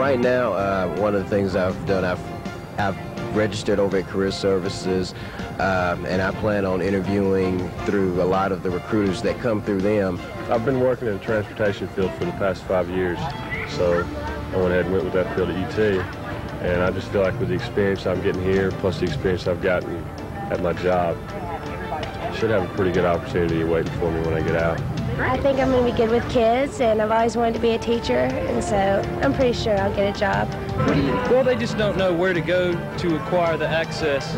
right now, one of the things I've done, I've registered over at Career Services, and I plan on interviewing through a lot of the recruiters that come through them. I've been working in the transportation field for the past 5 years, so I went ahead and went with that field at UT, and I just feel like with the experience I'm getting here, plus the experience I've gotten at my job, I should have a pretty good opportunity waiting for me when I get out. I think I'm going to be good with kids, and I've always wanted to be a teacher, and so I'm pretty sure I'll get a job. Well, they just don't know where to go to acquire the access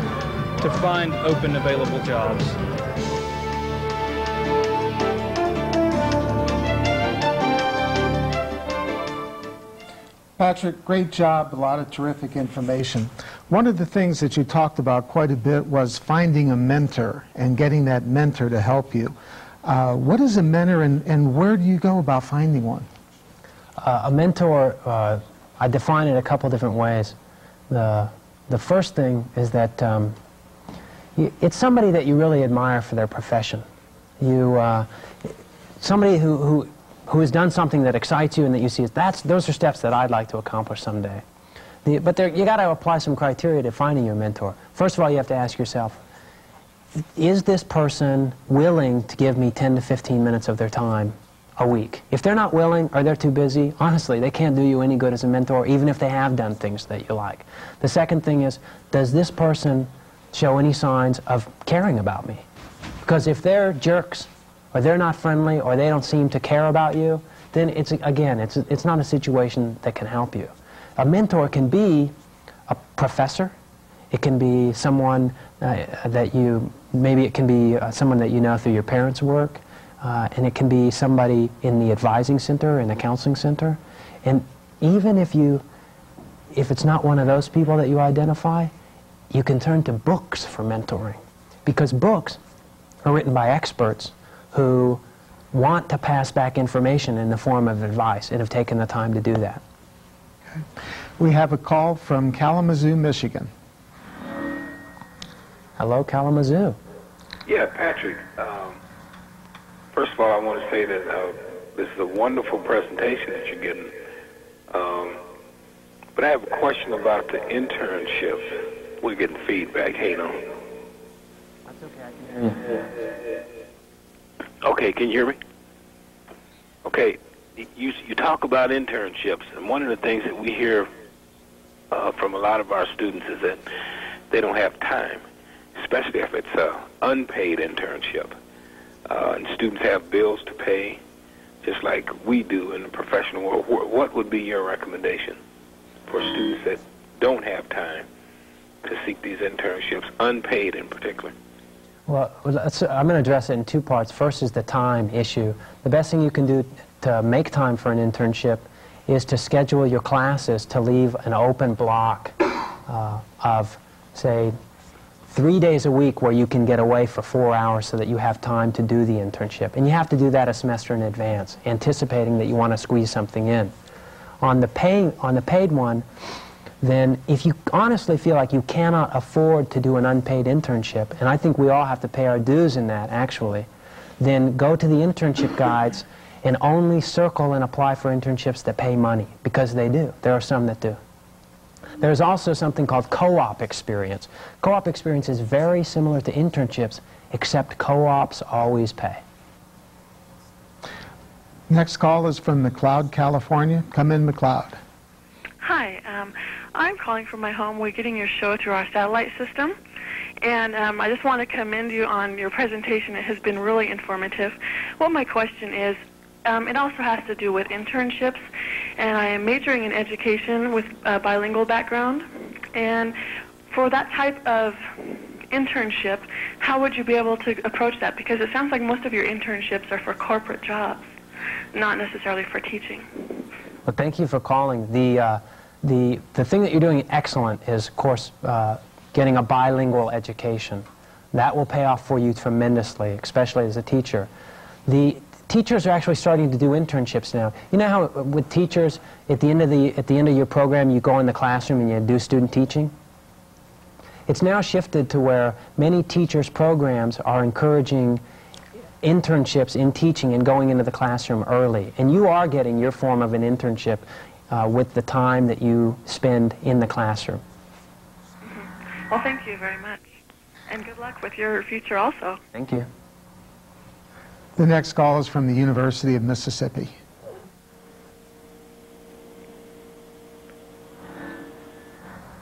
to find open, available jobs. Patrick, great job, a lot of terrific information. One of the things that you talked about quite a bit was finding a mentor and getting that mentor to help you. What is a mentor, and where do you go about finding one? A mentor, I define it a couple different ways. The first thing is that it's somebody that you really admire for their profession. Somebody who has done something that excites you and that you see, those are steps that I'd like to accomplish someday. But you got to apply some criteria to finding your mentor. First of all, you have to ask yourself, is this person willing to give me 10 to 15 minutes of their time a week? If they're not willing or they're too busy, honestly, they can't do you any good as a mentor, even if they have done things that you like. The second thing is, does this person show any signs of caring about me? Because if they're jerks, or they're not friendly, or they don't seem to care about you, then it's not a situation that can help you. A mentor can be a professor. It can be someone maybe it can be someone that you know through your parents' work, and it can be somebody in the advising center, in the counseling center. And even if it's not one of those people that you identify, you can turn to books for mentoring, because books are written by experts who want to pass back information in the form of advice and have taken the time to do that. Okay. We have a call from Kalamazoo, Michigan. Hello, Kalamazoo. Yeah, Patrick. First of all, I want to say that this is a wonderful presentation that you're getting. But I have a question about the internships. We're getting feedback. Hey, no. That's okay. I can hear you. Okay, can you hear me? Okay, you talk about internships, and one of the things that we hear from a lot of our students is that they don't have time, especially if it's an unpaid internship. And students have bills to pay, just like we do in the professional world. What would be your recommendation for students that don't have time to seek these internships, unpaid in particular? Well, I'm going to address it in two parts. First is the time issue. The best thing you can do to make time for an internship is to schedule your classes to leave an open block of, say, 3 days a week where you can get away for 4 hours so that you have time to do the internship. And you have to do that a semester in advance, anticipating that you want to squeeze something in. On the paid one, then if you honestly feel like you cannot afford to do an unpaid internship, and I think we all have to pay our dues in that, actually, then go to the internship guides and only circle and apply for internships that pay money, because they do. There are some that do. There's also something called co-op experience. Co-op experience is very similar to internships, except co-ops always pay. Next call is from McLeod, California. Come in, McLeod. Hi, I'm calling from my home. We're getting your show through our satellite system, and I just want to commend you on your presentation. It has been really informative. Well, my question is, it also has to do with internships, and I am majoring in education with a bilingual background, and for that type of internship, how would you be able to approach that? Because it sounds like most of your internships are for corporate jobs, not necessarily for teaching. Well, thank you for calling. The thing that you're doing excellent is, of course, getting a bilingual education. That will pay off for you tremendously, especially as a teacher. The teachers are actually starting to do internships now. You know how with teachers, at the end of your program, you go in the classroom and you do student teaching? It's now shifted to where many teachers' programs are encouraging internships in teaching and going into the classroom early. And you are getting your form of an internship with the time that you spend in the classroom. Well, thank you very much. And good luck with your future also. Thank you. The next call is from the University of Mississippi.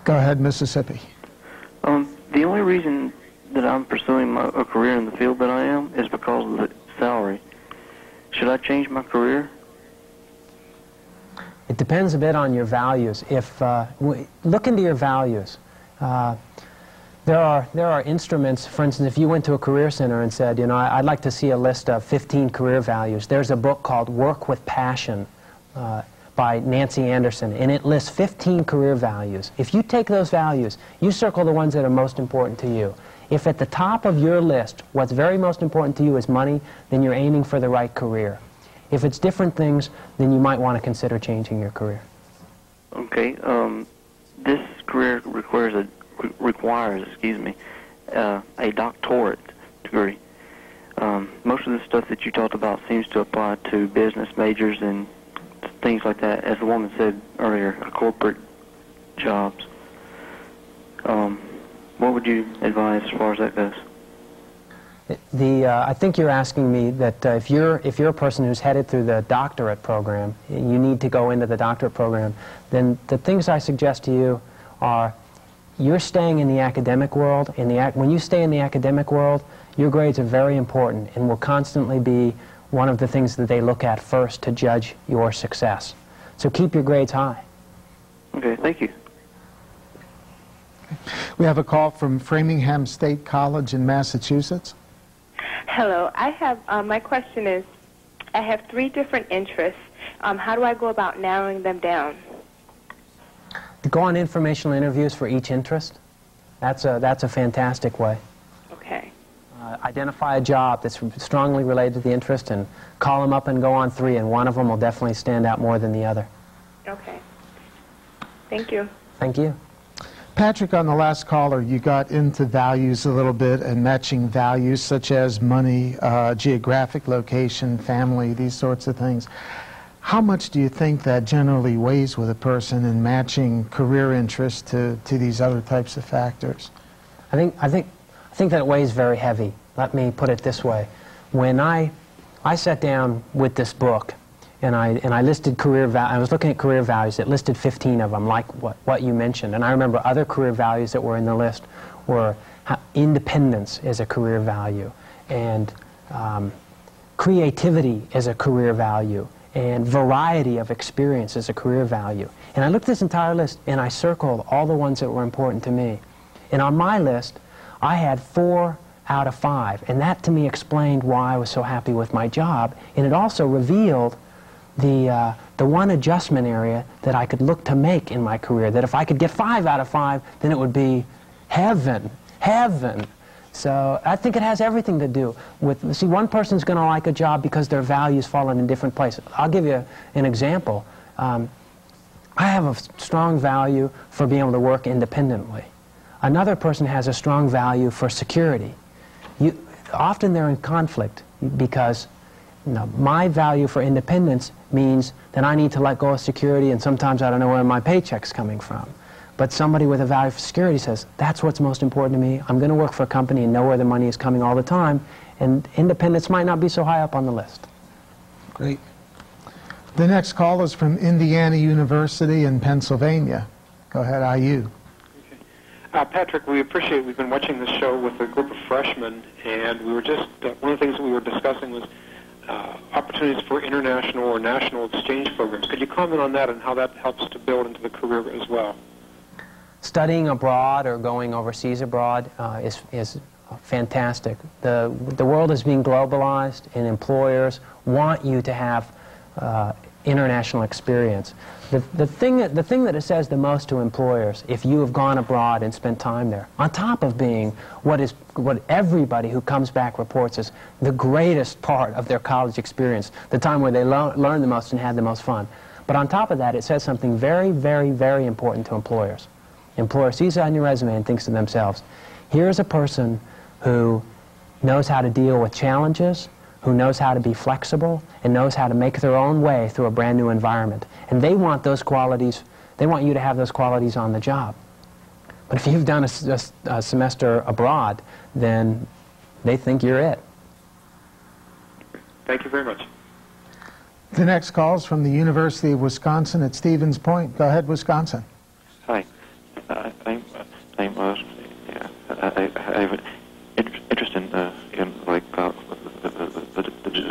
Go ahead, Mississippi. The only reason that I'm pursuing a career in the field that I am is because of the salary. Should I change my career? It depends a bit on your values. If look into your values. There are instruments. For instance, if you went to a career center and said, you know, I'd like to see a list of 15 career values, there's a book called Work with Passion by Nancy Anderson, and it lists 15 career values. If you take those values, you circle the ones that are most important to you. If at the top of your list, what's very most important to you is money, then you're aiming for the right career. If it's different things, then you might want to consider changing your career. Okay. This career requires a doctorate degree. Most of the stuff that you talked about seems to apply to business majors and things like that, as the woman said earlier, corporate jobs. What would you advise as far as that goes? I think you're asking me that if you're a person who's headed through the doctorate program, you need to go into the doctorate program, then the things I suggest to you are you're staying in the academic world. When you stay in the academic world, your grades are very important and will constantly be one of the things that they look at first to judge your success. So keep your grades high. Okay, thank you. We have a call from Framingham State College in Massachusetts. Hello. I have, my question is, I have 3 different interests. How do I go about narrowing them down? To go on informational interviews for each interest. That's a fantastic way. Okay. Identify a job that's strongly related to the interest and call them up and go on 3, and one of them will definitely stand out more than the other. Okay. Thank you. Thank you. Patrick, on the last caller, you got into values a little bit and matching values such as money, geographic location, family, these sorts of things. How much do you think that generally weighs with a person in matching career interests to these other types of factors? I think that it weighs very heavy. Let me put it this way. When I sat down with this book and I listed I was looking at career values. It listed 15 of them, like what you mentioned. And I remember other career values that were in the list were independence as a career value, and creativity as a career value, and variety of experience as a career value. And I looked at this entire list and I circled all the ones that were important to me. And on my list, I had 4 out of 5, and that to me explained why I was so happy with my job, and it also revealed the one adjustment area that I could look to make in my career, that if I could get 5 out of 5, then it would be heaven, heaven. So I think it has everything to do with, see, one person's going to like a job because their values fall in different places. I'll give you an example. I have a strong value for being able to work independently. Another person has a strong value for security. Often they're in conflict because my value for independence means that I need to let go of security, and sometimes I don't know where my paycheck's coming from. But somebody with a value for security says, that's what's most important to me. I'm going to work for a company and know where the money is coming all the time, and independence might not be so high up on the list. Great. The next call is from Indiana University in Pennsylvania. Go ahead, IU. Patrick, we've been watching this show with a group of freshmen, and we were just, one of the things that we were discussing was opportunities for international or national exchange programs. Could you comment on that and how that helps to build into the career as well? Studying abroad or going overseas abroad is fantastic. The world is being globalized, and employers want you to have international experience. The thing that it says the most to employers, if you have gone abroad and spent time there, on top of being what everybody who comes back reports is the greatest part of their college experience, the time where they learned the most and had the most fun. But on top of that, it says something very, very, very important to employers. Employer sees that on your resume and thinks to themselves, here's a person who knows how to deal with challenges, who knows how to be flexible and knows how to make their own way through a brand new environment. And they want those qualities, they want you to have those qualities on the job. But if you've done a semester abroad, then they think you're it. Thank you very much. The next call is from the University of Wisconsin at Stevens Point. Go ahead, Wisconsin. Hi. I have an interest in like the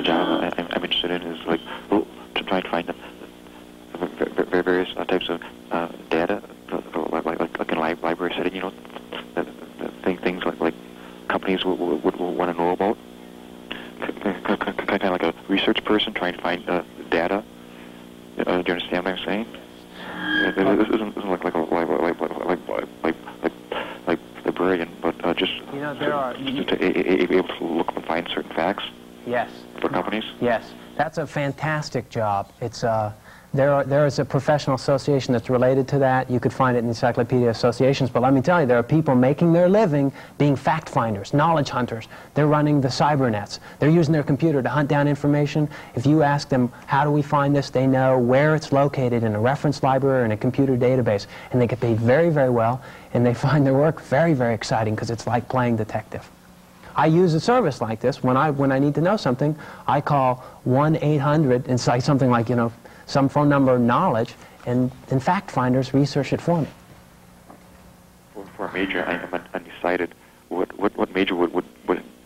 job I'm interested in is like to try and find various types of data, like in library setting, you know, things like companies would want to know about. Kind of like a research person trying to find data. Do you understand what I'm saying? This isn't like librarian, but just you know, there are just able to look and find certain facts. Yes. For companies. Yes, that's a fantastic job. It's there is a professional association that's related to that. You could find it in encyclopedia associations, but let me tell you, there are people making their living being fact finders, knowledge hunters. They're running the cyber nets. They're using their computer to hunt down information. If you ask them, how do we find this, they know where it's located in a reference library or in a computer database, and they get paid very, very well, and they find their work very, very exciting because it's like playing detective. I use a service like this. When I need to know something, I call 1-800, it's like something like, you know, some phone number knowledge, and fact finders research it for me. For a major, I am undecided. What major would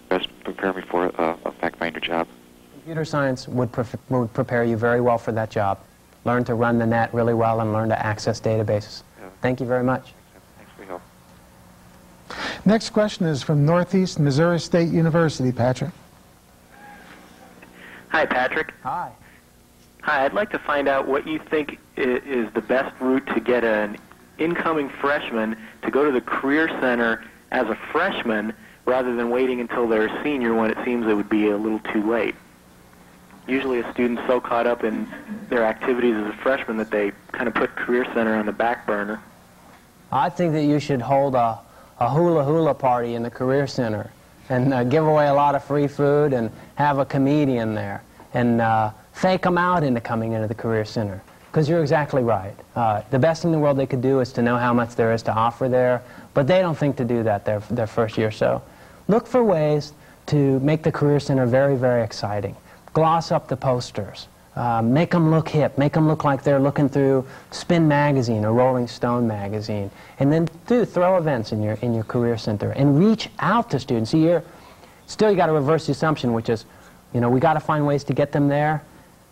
best prepare me for a fact finder job? Computer science would prepare you very well for that job. Learn to run the net really well and learn to access databases. Yeah. Thank you very much. Thanks for your help. Next question is from Northeast Missouri State University. Patrick. Hi, Patrick. Hi. Hi, I'd like to find out what you think is the best route to get an incoming freshman to go to the Career Center as a freshman rather than waiting until they're a senior when it seems it would be a little too late. Usually a student's so caught up in their activities as a freshman that they kind of put Career Center on the back burner. I think that you should hold a hula party in the Career Center and give away a lot of free food and have a comedian there and fake them out into coming into the Career Center. Because you're exactly right. The best thing in the world they could do is to know how much there is to offer there, but they don't think to do that their first year. So look for ways to make the Career Center very, very exciting. Gloss up the posters. Make them look hip. Make them look like they're looking through Spin magazine or Rolling Stone magazine. And then throw events in your Career Center and reach out to students. See, you got to reverse the assumption, which is, you know, we got to find ways to get them there.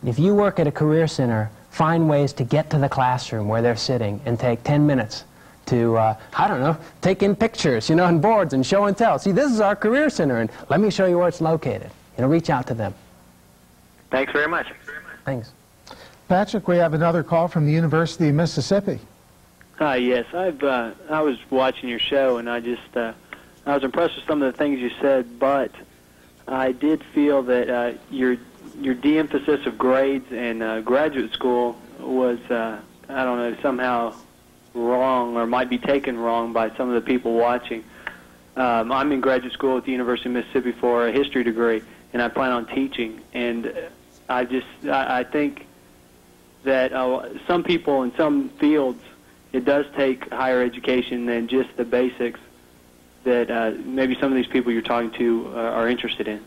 If you work at a Career Center, find ways to get to the classroom where they're sitting and take 10 minutes to, I don't know, take in pictures, you know, and boards and show and tell. See, this is our Career Center, and let me show you where it's located. You know, reach out to them. Thanks very much. Thanks. Patrick, we have another call from the University of Mississippi. Hi, yes. I was watching your show, and I was impressed with some of the things you said, but I did feel that your de-emphasis of grades in graduate school was, I don't know, somehow wrong or might be taken wrong by some of the people watching. I'm in graduate school at the University of Mississippi for a history degree, and I plan on teaching. And I think that some people in some fields, it does take higher education than just the basics that maybe some of these people you're talking to are interested in.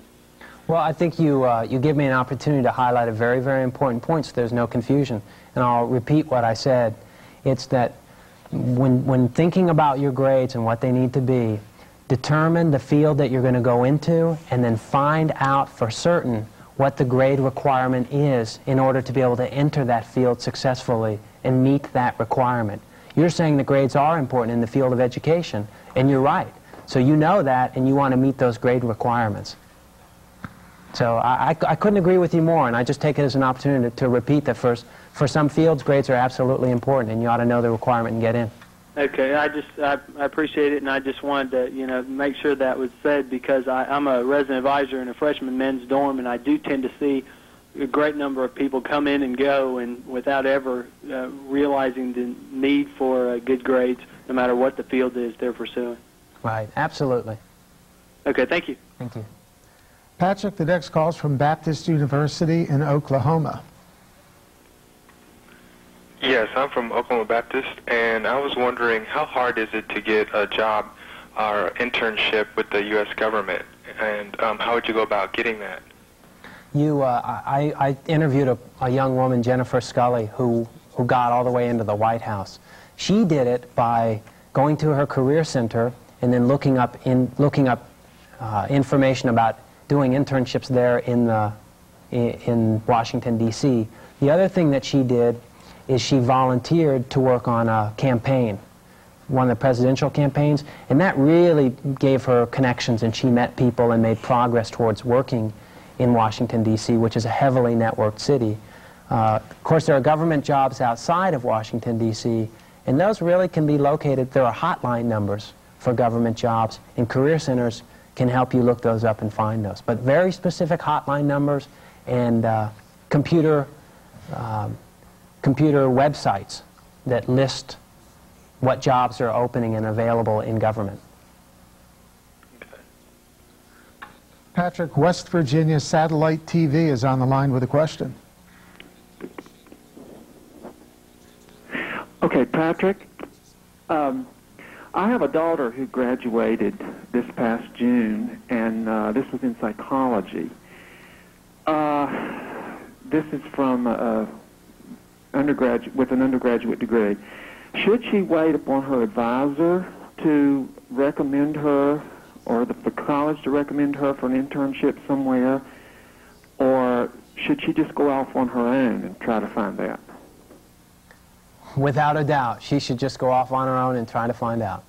Well, I think you give me an opportunity to highlight a very, very important point so there's no confusion. And I'll repeat what I said. It's that when thinking about your grades and what they need to be, determine the field that you're going to go into and then find out for certain what the grade requirement is in order to be able to enter that field successfully and meet that requirement. You're saying the grades are important in the field of education, and you're right. So you know that, and you want to meet those grade requirements. So I couldn't agree with you more, and I just take it as an opportunity to repeat that for some fields, grades are absolutely important, and you ought to know the requirement and get in. Okay, I appreciate it, and I just wanted to make sure that was said because I'm a resident advisor in a freshman men's dorm, and I do tend to see a great number of people come in and go, and without ever realizing the need for good grades, no matter what the field is they're pursuing. Right, absolutely. Okay, thank you. Thank you. Patrick, the next call is from Baptist University in Oklahoma. Yes, I'm from Oklahoma Baptist, and I was wondering how hard is it to get a job or internship with the U.S. government, and how would you go about getting that? I interviewed a young woman, Jennifer Scully, who got all the way into the White House. She did it by going to her career center and then looking up information about doing internships there in Washington, D.C. The other thing that she did is she volunteered to work on a campaign, one of the presidential campaigns, and that really gave her connections, and she met people and made progress towards working in Washington, D.C., which is a heavily networked city. Of course, there are government jobs outside of Washington, D.C., and those really can be located. There are hotline numbers for government jobs, and career centers can help you look those up and find those. But very specific hotline numbers and computer websites that list what jobs are opening and available in government. Patrick, West Virginia Satellite TV is on the line with a question. Okay, Patrick, I have a daughter who graduated this past June, and this was in psychology. This is from with an undergraduate degree. Should she wait upon her advisor to recommend her, or the college to recommend her for an internship somewhere, or should she just go off on her own and try to find that? Without a doubt, she should just go off on her own and try to find out.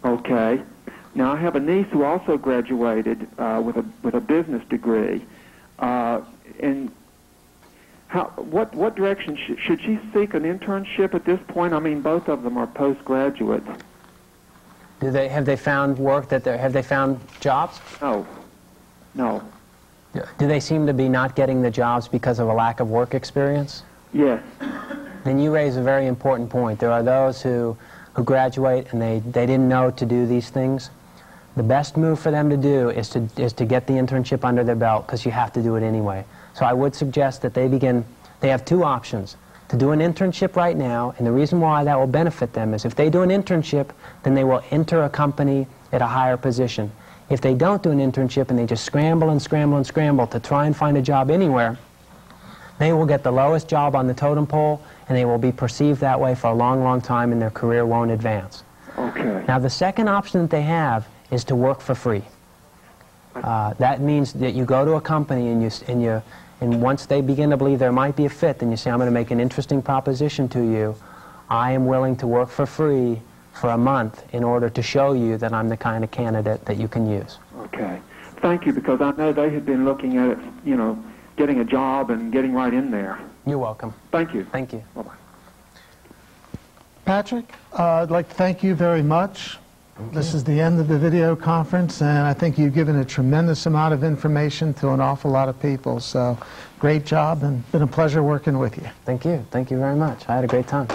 Okay. Now, I have a niece who also graduated with a business degree, and what direction should she seek an internship at this point? I mean, both of them are postgraduates. Have they found work have they found jobs? No. Do they seem to be not getting the jobs because of a lack of work experience? Yes. Then you raise a very important point. There are those who graduate and they didn't know to do these things. The best move for them to do is to get the internship under their belt, because you have to do it anyway. So I would suggest that they have two options. To do an internship right now, and the reason why that will benefit them is if they do an internship, then they will enter a company at a higher position. If they don't do an internship and they just scramble and scramble and scramble to try and find a job anywhere, they will get the lowest job on the totem pole, and they will be perceived that way for a long, long time, and their career won't advance. Okay. Now, the second option that they have is to work for free. That means that you go to a company and once they begin to believe there might be a fit, then you say, I'm going to make an interesting proposition to you. I am willing to work for free for a month in order to show you that I'm the kind of candidate that you can use. Okay. Thank you, because I know they had been looking at it, getting a job and getting right in there. You're welcome. Thank you. Thank you. Bye-bye. Patrick, I'd like to thank you very much. This is the end of the video conference, and I think you've given a tremendous amount of information to an awful lot of people. So great job, and been a pleasure working with you. Thank you. Thank you very much. I had a great time.